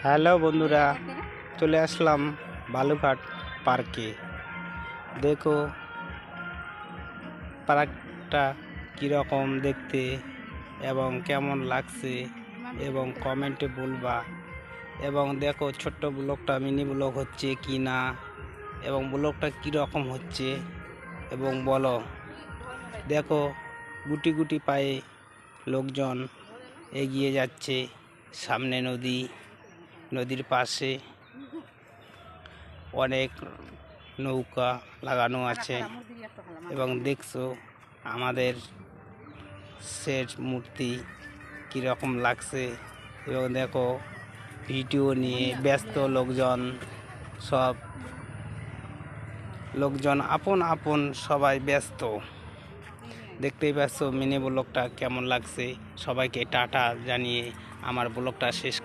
Hello বন্ধুরা, চলে আসলাম বালুঘাট পার্কে। দেখো পার্কটা কীরকম দেখতে এবং কেমন লাগছে এবং কমেন্টে বলবা। এবং দেখো ছোট্ট ব্লগটা মিনি ব্লগ হচ্ছে কি না এবং ব্লগটা কীরকম হচ্ছে এবং বলো। দেখো গুটি গুটি পায়ে লোকজন এগিয়ে যাচ্ছে, সামনে নদী, নদীর পাশে অনেক নৌকা লাগানো আছে এবং দেখছো আমাদের শেষ মূর্তি কীরকম লাগছে। এবং দেখো ভিডিও নিয়ে ব্যস্ত লোকজন, সব লোকজন আপন আপন সবাই ব্যস্ত। দেখতেই পাচ্ছ মিনি ব্লগটা কেমন লাগছে। সবাইকে টাটা জানিয়ে আমার ব্লগটা শেষ